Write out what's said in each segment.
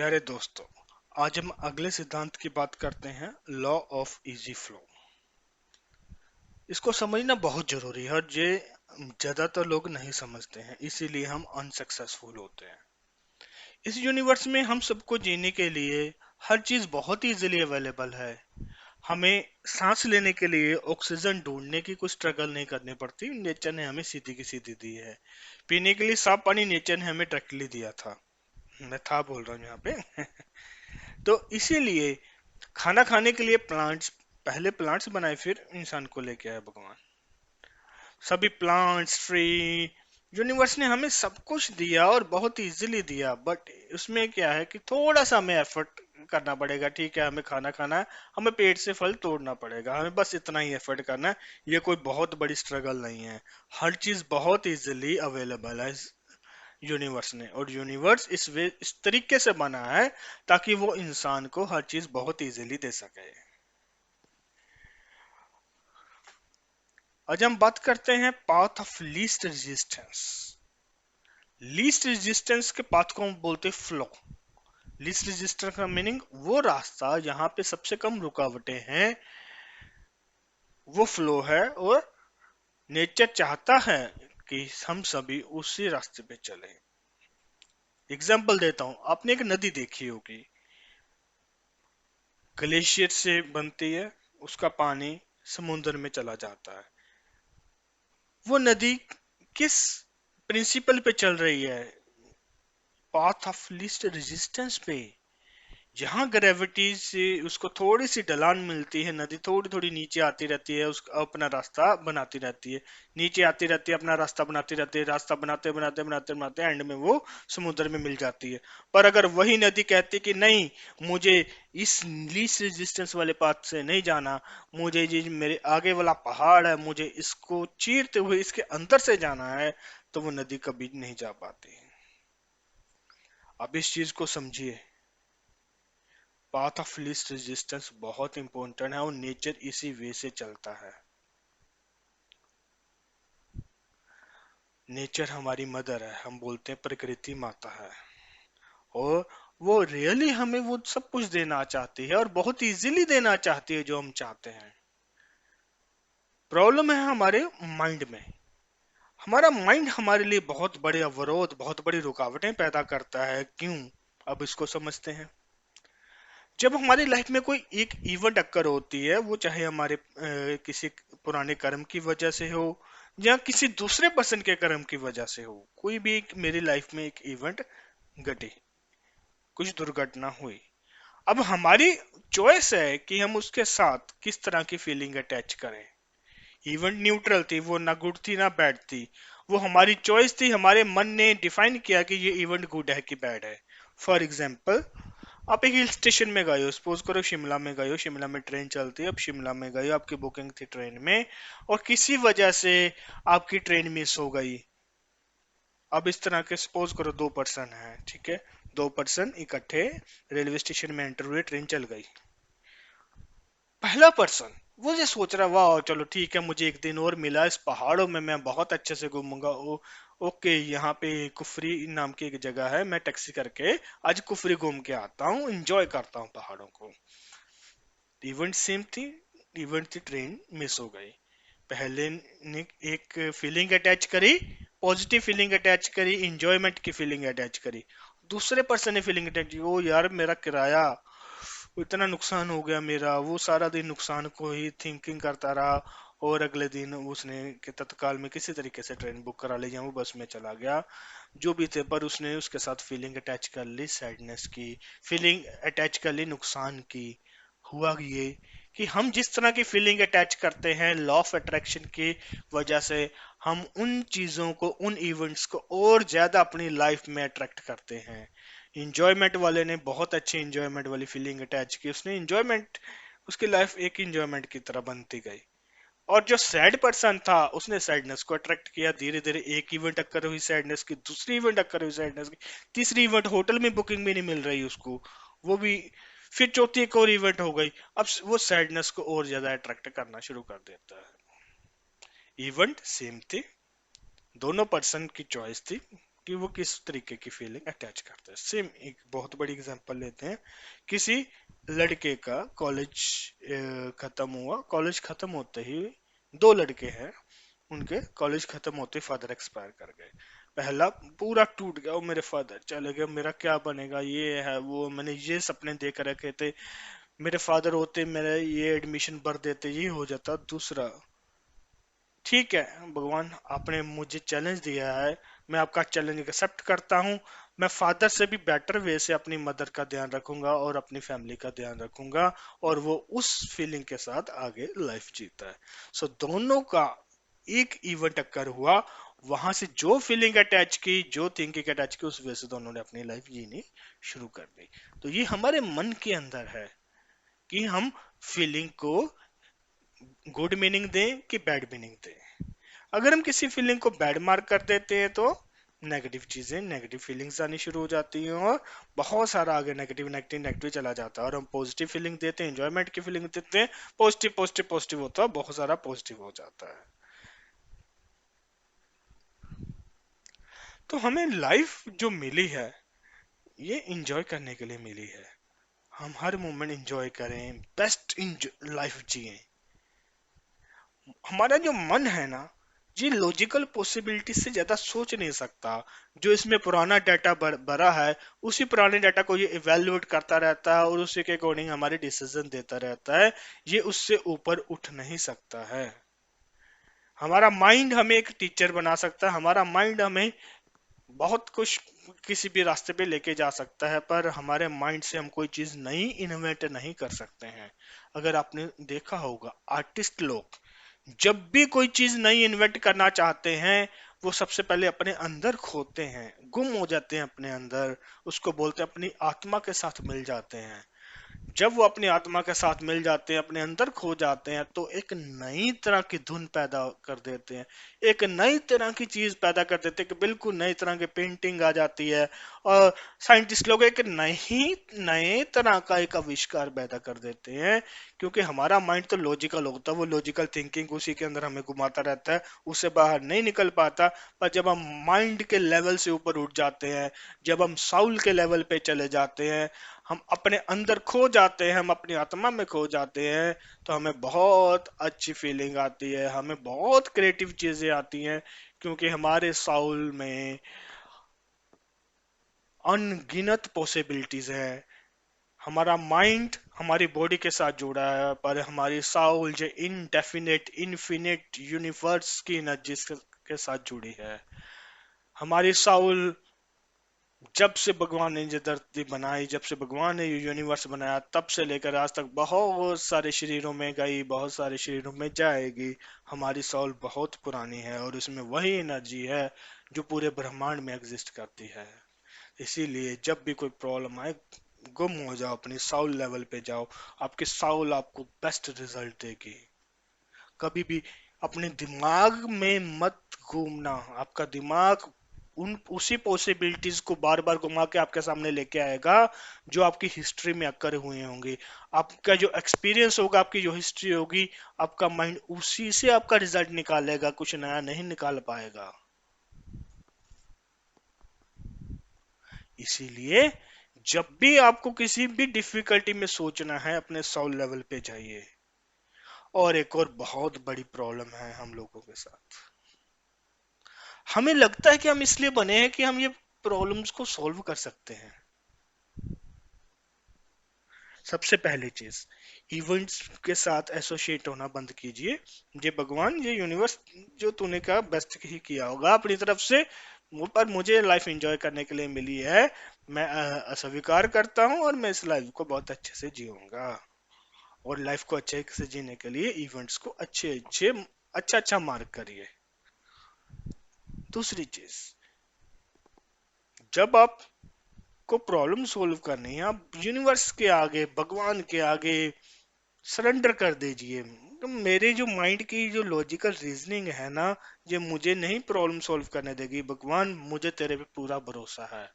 प्यारे दोस्तों, आज हम अगले सिद्धांत की बात करते हैं, लॉ ऑफ इजी फ्लो। इसको समझना बहुत जरूरी है और ये ज्यादातर लोग नहीं समझते हैं, इसीलिए हम अनसक्सेसफुल होते हैं। इस यूनिवर्स में हम सबको जीने के लिए हर चीज बहुत इजीली अवेलेबल है। हमें सांस लेने के लिए ऑक्सीजन ढूंढने की कुछ स्ट्रगल नहीं करनी पड़ती, नेचर ने हमें सीधी की सीधी दी है। पीने के लिए साफ पानी नेचर ने हमें डायरेक्टली दिया था। मैं था बोल रहा हूँ यहाँ पे तो इसीलिए खाना खाने के लिए प्लांट्स, पहले प्लांट्स बनाए फिर इंसान को लेके आए भगवान। सभी प्लांट्स, ट्री, यूनिवर्स ने हमें सब कुछ दिया और बहुत इजीली दिया, बट उसमें क्या है कि थोड़ा सा हमें एफर्ट करना पड़ेगा। ठीक है, हमें खाना खाना है, हमें पेट से फल तोड़ना पड़ेगा, हमें बस इतना ही एफर्ट करना है। ये कोई बहुत बड़ी स्ट्रगल नहीं है। हर चीज बहुत इजीली अवेलेबल है यूनिवर्स ने, और यूनिवर्स इस तरीके से बना है ताकि वो इंसान को हर चीज बहुत इजीली दे सके। आज हम बात करते हैं path of least resistance. Least resistance के पाथ को हम बोलते हैं फ्लो। लीस्ट रेजिस्टेंस का मीनिंग वो रास्ता जहां पे सबसे कम रुकावटें हैं, वो फ्लो है। और नेचर चाहता है कि हम सभी उसी रास्ते पे चलें। एग्जाम्पल देता हूं, आपने एक नदी देखी होगी, ग्लेशियर से बनती है, उसका पानी समुद्र में चला जाता है। वो नदी किस प्रिंसिपल पे चल रही है? पाथ ऑफ लीस्ट रेजिस्टेंस पे। जहां ग्रेविटी से उसको थोड़ी सी ढलान मिलती है, नदी थोड़ी थोड़ी नीचे आती रहती है, उसका अपना रास्ता बनाती रहती है, नीचे आती रहती है, अपना रास्ता बनाती रहती है, रास्ता बनाते बनाते बनाते बनाते एंड में वो समुद्र में मिल जाती है। पर अगर वही नदी कहती कि नहीं, मुझे इस लीस्ट रेजिस्टेंस वाले पाथ से नहीं जाना, मुझे ये मेरे आगे वाला पहाड़ है, मुझे इसको चीरते हुए इसके अंदर से जाना है, तो वो नदी कभी नहीं जा पाती। अब इस चीज को समझिए, पाथ ऑफ लीस्ट रेजिस्टेंस बहुत इंपॉर्टेंट है और नेचर इसी वे से चलता है। नेचर हमारी मदर है, हम बोलते हैं प्रकृति माता है, और वो रियली हमें वो सब कुछ देना चाहती है और बहुत इजीली देना चाहती है जो हम चाहते हैं। प्रॉब्लम है हमारे माइंड में। हमारा माइंड हमारे लिए बहुत बड़े अवरोध, बहुत बड़ी रुकावटें पैदा करता है। क्यों? अब इसको समझते हैं। जब हमारी लाइफ में कोई एक इवेंट अक्कर होती है, वो चाहे हमारे किसी पुराने कर्म की वजह से हो या किसी दूसरे पर्सन के कर्म की वजह से हो, कोई भी मेरी लाइफ में एक इवेंट घटी, कुछ दुर्घटना हुई। अब हमारी चॉइस है कि हम उसके साथ किस तरह की फीलिंग अटैच करें। इवेंट न्यूट्रल थी, वो ना गुड थी ना बैड थी, वो हमारी चॉइस थी। हमारे मन ने डिफाइन किया कि ये इवेंट गुड है कि बैड है। फॉर एग्जाम्पल, आप एक हिल स्टेशन में गए हो, सपोज करो शिमला में गए हो, शिमला में ट्रेन चलती है, अब शिमला में गए हो, आपकी बुकिंग थी ट्रेन में, और किसी वजह से आपकी ट्रेन मिस हो गई। अब इस तरह के सपोज करो दो पर्सन है, ठीक है, दो पर्सन इकट्ठे रेलवे स्टेशन में एंटर हुए, ट्रेन चल गई। पहला पर्सन वो ये सोच रहा, वाह चलो ठीक है, मुझे एक दिन और मिला, इस पहाड़ों में मैं बहुत अच्छे से घूमूंगा। ओके, यहाँ पे कुफरी नाम की एक जगह है, मैं टैक्सी करके आज कुफरी घूम के आता हूँ, एंजॉय करता हूँ पहाड़ों को। इवेंट सेम थी, इवेंट थी, ट्रेन मिस हो गई। पहले ने एक फीलिंग अटैच करी, पॉजिटिव फीलिंग अटैच करी, इंजॉयमेंट की फीलिंग अटैच करी। दूसरे पर्सन ने फीलिंग अटैच की, ओ यार मेरा किराया, इतना नुकसान हो गया मेरा। वो सारा दिन नुकसान को ही थिंकिंग करता रहा, और अगले दिन उसने के तत्काल में किसी तरीके से ट्रेन बुक करा ली या वो बस में चला गया, जो भी थे, पर उसने उसके साथ फीलिंग अटैच कर ली, सैडनेस की फीलिंग अटैच कर ली, नुकसान की। हुआ ये कि हम जिस तरह की फीलिंग अटैच करते हैं, लॉ ऑफ अट्रैक्शन की वजह से हम उन चीजों को, उन इवेंट्स को और ज्यादा अपनी लाइफ में अट्रैक्ट करते हैं। इंजॉयमेंट वाले ने बहुत अच्छी इंजॉयमेंट वाली फीलिंग अटैच की, उसने इंजॉयमेंट, उसकी लाइफ एक इंजॉयमेंट की तरह बनती गई। और जो सैड पर्सन था, उसने सैडनेस को अट्रैक्ट किया, धीरे धीरे एक इवेंट अक्कर हुई सैडनेस की, दूसरी इवेंट अक्कर हुई सैडनेस की, तीसरी इवेंट होटल में बुकिंग भी नहीं मिल रही उसको, वो भी, फिर चौथी एक और इवेंट हो गई। अब वो सैडनेस को और ज्यादा अट्रैक्ट करना शुरू कर देता है। इवेंट सेम थी, दोनों पर्सन की चॉइस थी, कि वो किस तरीके की फीलिंग अटैच करते हैं। सेम एक बहुत बड़ी एग्जांपल लेते हैं। किसी लड़के का कॉलेज खत्म हुआ, कॉलेज खत्म होते ही दो लड़के हैं, उनके कॉलेज खत्म होते फादर एक्सपायर कर गए। पहला पूरा टूट गया, वो मेरे फादर चले गए, मेरा क्या बनेगा, ये है वो, मैंने ये सपने देख रखे थे, मेरे फादर होते मेरा ये एडमिशन भर देते, ये हो जाता। दूसरा, ठीक है भगवान आपने मुझे चैलेंज दिया है, मैं आपका चैलेंज एक्सेप्ट करता हूँ, मैं फादर से भी बेटर वे से अपनी मदर का ध्यान रखूंगा और अपनी फैमिली का ध्यान रखूंगा, और वो उस फीलिंग के साथ आगे लाइफ जीता है। सो दोनों का एक इवेंट अक्कर हुआ, वहां से जो फीलिंग अटैच की, जो थिंकिंग अटैच की, उस वजह से दोनों ने अपनी लाइफ जीनी शुरू कर दी। तो ये हमारे मन के अंदर है कि हम फीलिंग को गुड मीनिंग दें कि बैड मीनिंग दें। अगर हम किसी फीलिंग को बैड मार्क कर देते हैं तो नेगेटिव चीजें, नेगेटिव फीलिंग्स आनी शुरू हो जाती हैं, और बहुत सारा आगे नेगेटिव नेगेटिव नेगेटिव चला जाता है। और हम पॉजिटिव फीलिंग देते हैं, एंजॉयमेंट की फीलिंग देते हैं, पॉजिटिव पॉजिटिव पॉजिटिव होता है, बहुत सारा पॉजिटिव हो जाता है। तो हमें लाइफ जो मिली है, ये इंजॉय करने के लिए मिली है। हम हर मोमेंट इंजॉय करें, बेस्ट लाइफ जिए। हमारा जो मन है ना, ये लॉजिकल पॉसिबिलिटी से ज्यादा सोच नहीं सकता। जो इसमें पुराना डाटा भरा है, उसी पुराने डाटा को ये इवेल्युएट करता रहता है और उसी के अकॉर्डिंग हमारे डिसीजन देता रहता है। ये उससे ऊपर उठ नहीं सकता है। हमारा माइंड हमें एक टीचर बना सकता है, हमारा माइंड हमें बहुत कुछ किसी भी रास्ते पे लेके जा सकता है, पर हमारे माइंड से हम कोई चीज नई इन्वेंट नहीं कर सकते हैं। अगर आपने देखा होगा, आर्टिस्ट लोग जब भी कोई चीज नई इन्वेंट करना चाहते हैं, वो सबसे पहले अपने अंदर खोते हैं, गुम हो जाते हैं अपने अंदर, उसको बोलते हैं अपनी आत्मा के साथ मिल जाते हैं। जब वो अपनी आत्मा के साथ मिल जाते हैं, अपने अंदर खो जाते हैं, तो एक नई तरह की धुन पैदा कर देते हैं, एक नई तरह की चीज पैदा कर देते हैं, कि बिल्कुल नई तरह की पेंटिंग आ जाती है। और साइंटिस्ट लोग एक नए तरह का एक आविष्कार पैदा कर देते हैं। क्योंकि हमारा माइंड तो लॉजिकल होता है, वो लॉजिकल थिंकिंग उसी के अंदर हमें घुमाता रहता है, उससे बाहर नहीं निकल पाता। पर जब हम माइंड के लेवल से ऊपर उठ जाते हैं, जब हम साउल के लेवल पे चले जाते हैं, हम अपने अंदर खो जाते हैं, हम अपनी आत्मा में खो जाते हैं, तो हमें बहुत अच्छी फीलिंग आती है, हमें बहुत क्रिएटिव चीजें आती हैं। क्योंकि हमारे साउल में अनगिनत पॉसिबिलिटीज है। हमारा माइंड हमारी बॉडी के साथ जुड़ा है, पर हमारी साउल जो इनडेफिनेट इन्फिनिट यूनिवर्स की एनर्जी के साथ जुड़ी है। हमारी साउल, जब से भगवान ने ये धरती बनाई, जब से भगवान ने ये यूनिवर्स बनाया, तब से लेकर आज तक बहुत सारे शरीरों में गई, बहुत सारे शरीरों में जाएगी। हमारी सोल बहुत पुरानी है, और उसमें वही एनर्जी है जो पूरे ब्रह्मांड में एग्जिस्ट करती है। इसीलिए जब भी कोई प्रॉब्लम आए, गुम हो जाओ, अपनी साउल लेवल पे जाओ, आपकी साउल आपको बेस्ट रिजल्ट देगी। कभी भी अपने दिमाग में मत घूमना। आपका दिमाग उन उसी पॉसिबिलिटीज को बार बार घुमा के आपके सामने लेके आएगा जो आपकी हिस्ट्री में अकर हुए होंगे। आपका जो एक्सपीरियंस होगा, आपकी जो हिस्ट्री होगी, आपका माइंड उसी से आपका रिजल्ट निकालेगा, कुछ नया नहीं निकाल पाएगा। इसीलिए जब भी आपको किसी भी डिफिकल्टी में सोचना है, अपने सोल लेवल पे जाइए। और एक और बहुत बड़ी प्रॉब्लम है हम लोगों के साथ, हमें लगता है कि हम इसलिए बने हैं कि हम ये प्रॉब्लम्स को सॉल्व कर सकते हैं। सबसे पहली चीज, इवेंट्स के साथ एसोसिएट होना बंद कीजिए। ये भगवान, ये यूनिवर्स, जो तूने कहा बेस्ट ही किया होगा अपनी तरफ से, पर मुझे लाइफ एंजॉय करने के लिए मिली है, मैं अस्वीकार करता हूँ, और मैं इस लाइफ को बहुत अच्छे से जीऊंगा। और लाइफ को अच्छे से जीने के लिए इवेंट्स को अच्छे अच्छे अच्छा अच्छा मार्क करिए। दूसरी चीज, जब आप को प्रॉब्लम सॉल्व करनी है, आप यूनिवर्स के आगे, भगवान के आगे सरेंडर कर दीजिए। तो मेरे जो माइंड की जो लॉजिकल रीजनिंग है ना, ये मुझे नहीं प्रॉब्लम सॉल्व करने देगी। भगवान, मुझे तेरे पे पूरा भरोसा है,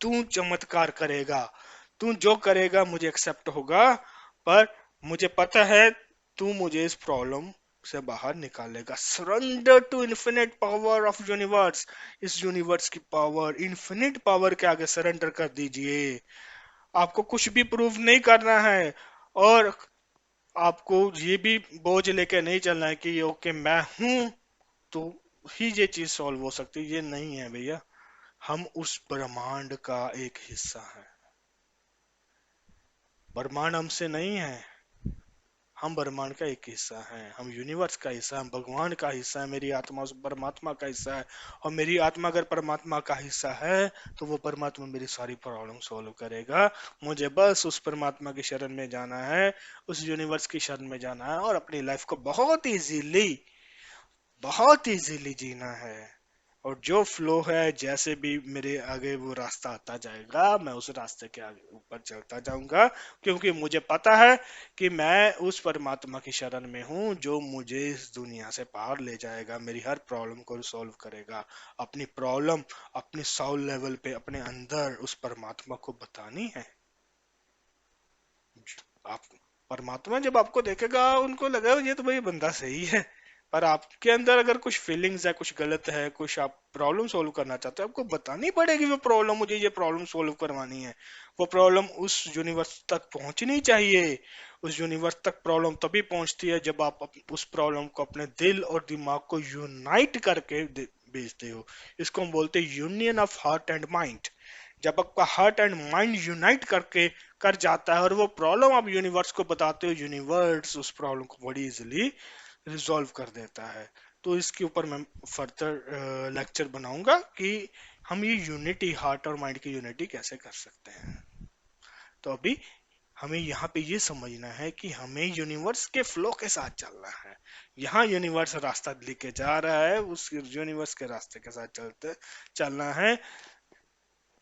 तू चमत्कार करेगा, तू जो करेगा मुझे एक्सेप्ट होगा। पर मुझे पता है तू मुझे इस प्रॉब्लम से बाहर निकालेगा। Surrender to infinite power of universe. इस यूनिवर्स की पावर, इन्फिनिट पावर के आगे सरेंडर कर दीजिए। आपको कुछ भी प्रूव नहीं करना है, और आपको ये भी बोझ लेके नहीं चलना है कि ओके मैं हूं तो ही ये चीज सॉल्व हो सकती है। ये नहीं है भैया, हम उस ब्रह्मांड का एक हिस्सा है। ब्रह्मांड हमसे नहीं है, हम ब्रह्मांड का एक हिस्सा हैं, हम यूनिवर्स का हिस्सा हैं, भगवान का हिस्सा है। मेरी आत्मा उस परमात्मा का हिस्सा है, और मेरी आत्मा अगर परमात्मा का हिस्सा है तो वो परमात्मा मेरी सारी प्रॉब्लम सॉल्व करेगा। मुझे बस उस परमात्मा की शरण में जाना है, उस यूनिवर्स की शरण में जाना है, और अपनी लाइफ को बहुत इजीली जीना है। और जो फ्लो है, जैसे भी मेरे आगे वो रास्ता आता जाएगा, मैं उस रास्ते के आगे ऊपर चलता जाऊंगा, क्योंकि मुझे पता है कि मैं उस परमात्मा की शरण में हूँ जो मुझे इस दुनिया से पार ले जाएगा, मेरी हर प्रॉब्लम को सॉल्व करेगा। अपनी प्रॉब्लम अपनी साउल लेवल पे अपने अंदर उस परमात्मा को बतानी है। आप परमात्मा जब आपको देखेगा, उनको लगेगा ये तो भाई बंदा सही है, पर आपके अंदर अगर कुछ फीलिंग्स है, कुछ गलत है, कुछ आप प्रॉब्लम सोल्व करना चाहते हो, आपको बतानी पड़ेगी वो प्रॉब्लम। मुझे ये प्रॉब्लम सोल्व करवानी है। वो प्रॉब्लम उस यूनिवर्स तक पहुंचनी चाहिए। उस यूनिवर्स तक प्रॉब्लम तभी पहुंचती है जब आप उस प्रॉब्लम को अपने दिल और दिमाग को यूनाइट करके भेजते हो। इसको हम बोलते हैं union of heart and mind. जब आपका हार्ट एंड माइंड यूनाइट करके कर जाता है और वो प्रॉब्लम आप यूनिवर्स को बताते हो, यूनिवर्स उस प्रॉब्लम को बड़ी इजीली रिजॉल्व कर देता है। तो इसके ऊपर मैं फर्दर लेक्चर बनाऊंगा कि हम ये यूनिटी, हार्ट और माइंड की यूनिटी कैसे कर सकते हैं। तो अभी हमें यहाँ पे ये समझना है कि हमें यूनिवर्स के फ्लो के साथ चलना है। यहाँ यूनिवर्स रास्ता लेके जा रहा है, उस यूनिवर्स के रास्ते के साथ चलते चलना है।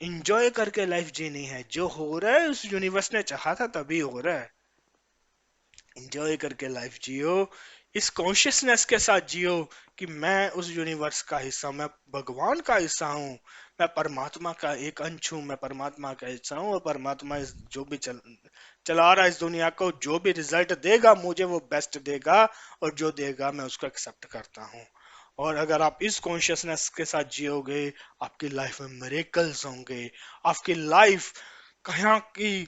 इंजॉय करके लाइफ जीनी है। जो हो रहा है उस यूनिवर्स ने चाहा था तभी हो रहा है। इंजॉय करके लाइफ जियो, इस कॉन्शियसनेस के साथ जियो कि मैं उस यूनिवर्स का हिस्सा, मैं भगवान का हिस्सा हूँ, मैं परमात्मा का एक अंश हूँ, मैं परमात्मा का हिस्सा हूँ, और परमात्मा इस जो भी चला रहा है इस दुनिया को, जो भी रिजल्ट देगा मुझे वो बेस्ट देगा, और जो देगा मैं उसको एक्सेप्ट करता हूँ। और अगर आप इस कॉन्शियसनेस के साथ जियोगे, आपकी लाइफ में मिरेकल्स होंगे। आपकी लाइफ कहाँ की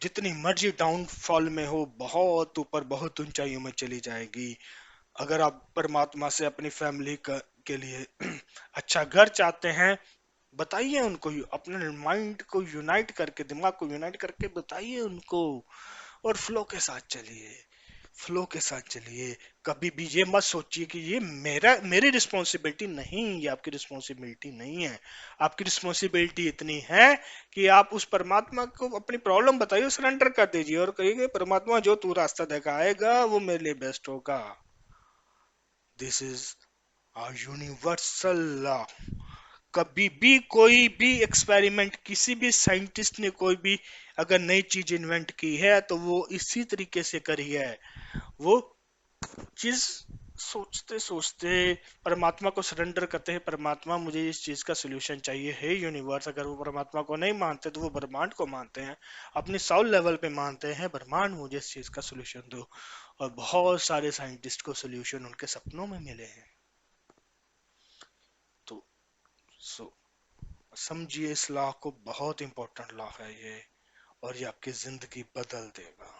जितनी मर्जी डाउनफॉल में हो, बहुत ऊपर, बहुत ऊंचाइयों में चली जाएगी। अगर आप परमात्मा से अपनी फैमिली का के लिए अच्छा घर चाहते हैं, बताइए उनको, अपने माइंड को यूनाइट करके, दिमाग को यूनाइट करके बताइए उनको, और फ्लो के साथ चलिए। फ्लो के साथ चलिए। कभी भी ये मत सोचिए कि ये मेरी रिस्पॉन्सिबिलिटी नहीं, ये आपकी रिस्पॉन्सिबिलिटी नहीं है। आपकी रिस्पॉन्सिबिलिटी इतनी है कि आप उस परमात्मा को अपनी प्रॉब्लम बताइए, सरेंडर कर दीजिए, और कहिए परमात्मा जो तू रास्ता दिखाएगा वो मेरे लिए बेस्ट होगा। This is a universal law. कभी भी कोई भी एक्सपेरिमेंट, किसी भी साइंटिस्ट ने कोई भी अगर नई चीज इन्वेंट की है तो वो इसी तरीके से करी है। वो चीज सोचते सोचते परमात्मा को सरेंडर करते हैं, परमात्मा मुझे इस चीज का सोल्यूशन चाहिए है यूनिवर्स। अगर वो परमात्मा को नहीं मानते तो वो ब्रह्मांड को मानते हैं, अपने साउल लेवल पे मानते हैं, ब्रह्मांड मुझे इस चीज का सोल्यूशन दो। और बहुत सारे साइंटिस्ट को सोल्यूशन उनके सपनों में मिले हैं। तो सो समझिए, इस लॉ को, बहुत इंपॉर्टेंट लॉ है ये, और ये आपकी जिंदगी बदल देगा।